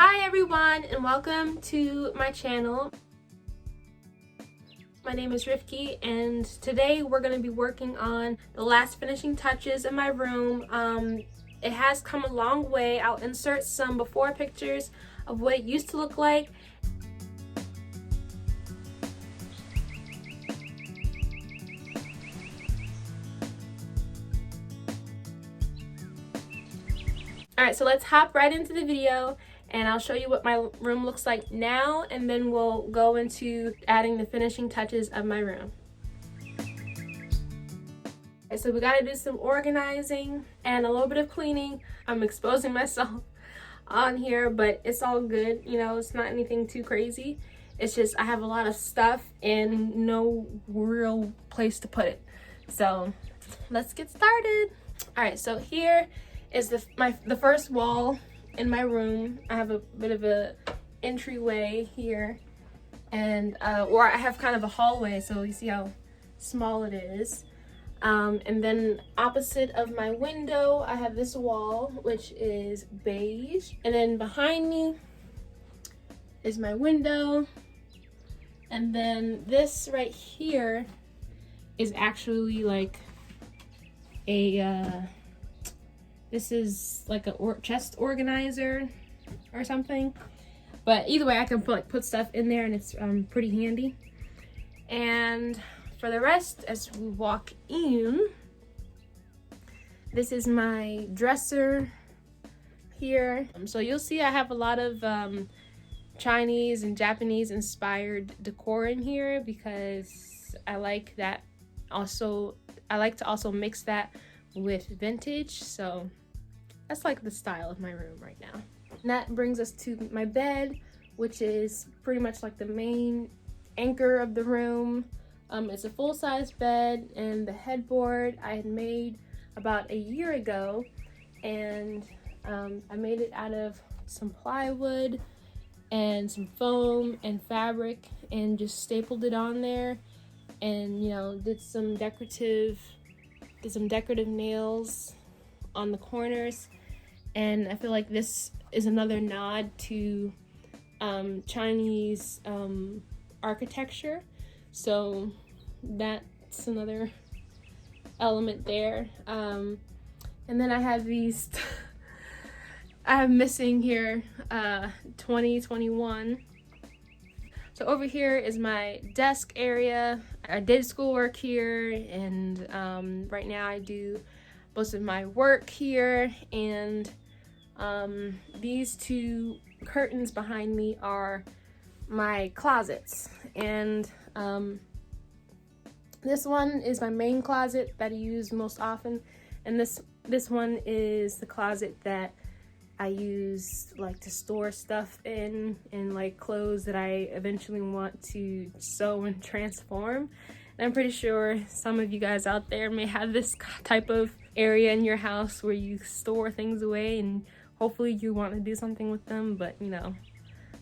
Hi everyone and welcome to my channel. My name is Rifki and today we're going to be working on the last finishing touches in my room. It has come a long way. I'll insert some before pictures of what it used to look like. Alright, so let's hop right into the video and I'll show you what my room looks like now, and then we'll go into adding the finishing touches of my room. Okay, so we gotta do some organizing and a little bit of cleaning. I'm exposing myself on here, but it's all good. You know, it's not anything too crazy. It's just I have a lot of stuff and no real place to put it. So let's get started. Alright, so here is the first wall in my room. I have a bit of a entryway here, and or I have kind of a hallway, so you see how small it is. And then opposite of my window, I have this wall, which is beige. And then behind me is my window. And then this right here is actually like a this is like a chest organizer or something, but either way I can put stuff in there, and it's pretty handy. And for the rest, as we walk in, this is my dresser here. So you'll see I have a lot of Chinese and Japanese inspired decor in here because I like that. Also, I like to also mix that with vintage, so that's like the style of my room right now. And that brings us to my bed, which is pretty much like the main anchor of the room. It's a full-size bed, and the headboard I had made about a year ago, and I made it out of some plywood and some foam and fabric, and just stapled it on there, and you know, did some decorative nails on the corners. And I feel like this is another nod to Chinese architecture, so that's another element there. And then I have these I'm missing here 2021. So over here is my desk area. I did schoolwork here, and right now I do most of my work here. And these two curtains behind me are my closets. And this one is my main closet that I use most often, and this one is the closet that I use like to store stuff in, and like clothes that I eventually want to sew and transform. And I'm pretty sure some of you guys out there may have this type of area in your house where you store things away, and hopefully you want to do something with them, but you know,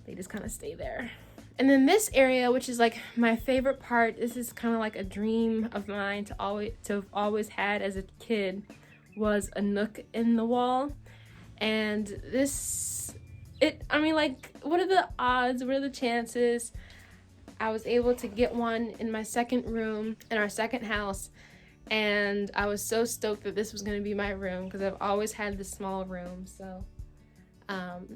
they just kind of stay there. And then this area, which is like my favorite part, this is kind of like a dream of mine to have always had as a kid, was a nook in the wall. And I mean, like, what are the odds, what are the chances I was able to get one in my second room in our second house? And I was so stoked that this was going to be my room, because I've always had this small room. So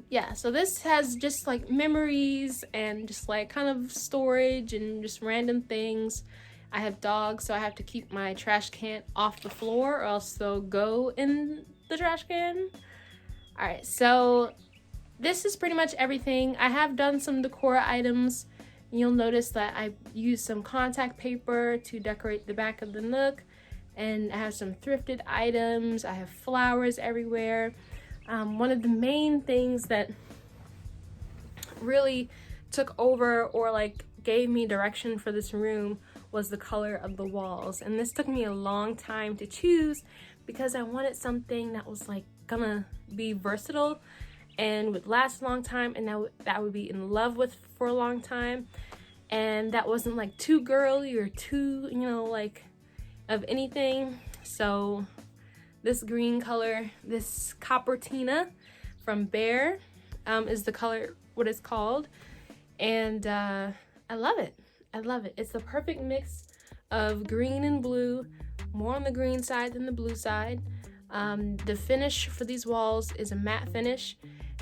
yeah, so this has just like memories and just like kind of storage and just random things. I have dogs, so I have to keep my trash can off the floor or else they'll go in the trash can. Alright, so this is pretty much everything. I have done some decor items. You'll notice that I used some contact paper to decorate the back of the nook, and I have some thrifted items. I have flowers everywhere. One of the main things that really took over or like gave me direction for this room was the color of the walls. And this took me a long time to choose because I wanted something that was like gonna be versatile and would last a long time, and that I would be in love with for a long time, and that wasn't like too girly or too, you know, like of anything. So this green color, this Coppertina from Bear, is the color, what it's called. And I love it. I love it. It's the perfect mix of green and blue, more on the green side than the blue side. The finish for these walls is a matte finish,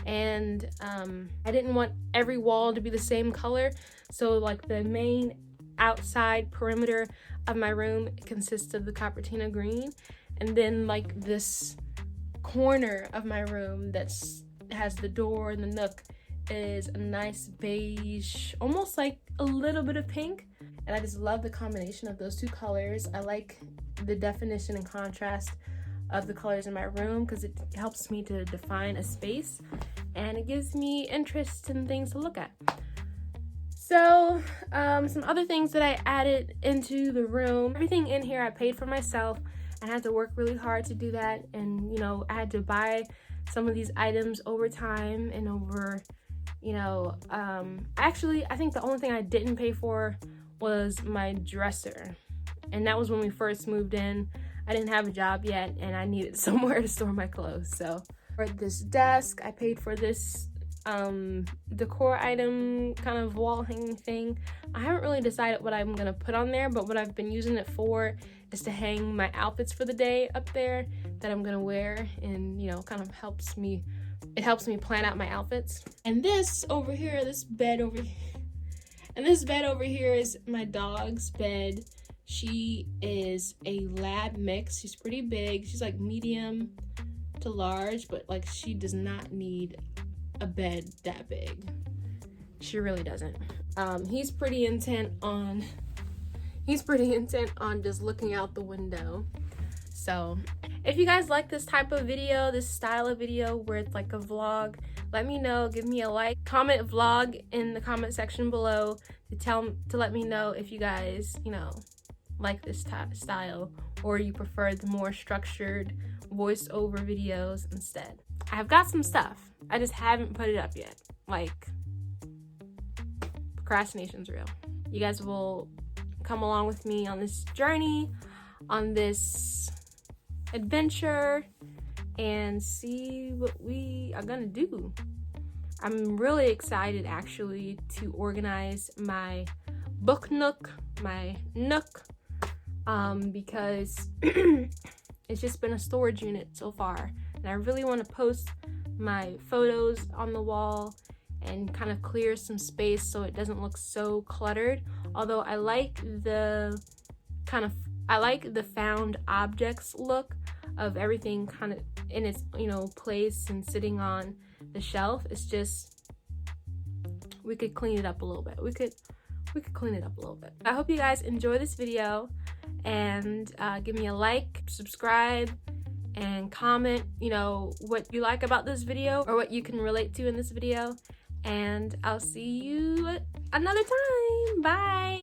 and I didn't want every wall to be the same color, so like the main outside perimeter of my room consists of the Cupertino green, and then like this corner of my room that's has the door and the nook is a nice beige, almost like a little bit of pink. And I just love the combination of those two colors. I like the definition and contrast of the colors in my room because it helps me to define a space and it gives me interest in things to look at. So some other things that I added into the room, everything in here I paid for myself. I had to work really hard to do that, and you know, I had to buy some of these items over time and over, you know, actually I think the only thing I didn't pay for was my dresser, and that was when we first moved in. I didn't have a job yet and I needed somewhere to store my clothes. So for this desk, I paid for this decor item kind of wall hanging thing. I haven't really decided what I'm gonna put on there, but what I've been using it for is to hang my outfits for the day up there that I'm gonna wear, and you know, kind of helps me plan out my outfits. And this over here, this bed over here is my dog's bed. She is a lab mix. She's pretty big. She's like medium to large, but like she does not need a bed that big. She really doesn't. He's pretty intent on just looking out the window. So if you guys like this type of video, this style of video where it's like a vlog, let me know. Give me a like, comment vlog in the comment section below to let me know if you guys, you know, like this style, or you prefer the more structured voiceover videos instead. I've got some stuff, I just haven't put it up yet. Like, procrastination's real. You guys will come along with me on this journey, on this adventure, and see what we are gonna do. I'm really excited actually to organize my book nook, my nook, because it's just been a storage unit so far, and I really want to post my photos on the wall and kind of clear some space so it doesn't look so cluttered. Although I like the found objects look of everything kind of in its, you know, place and sitting on the shelf. It's just, we could clean it up a little bit. We could clean it up a little bit. I hope you guys enjoy this video, and give me a like, subscribe, and comment, you know, what you like about this video or what you can relate to in this video. And I'll see you another time. Bye.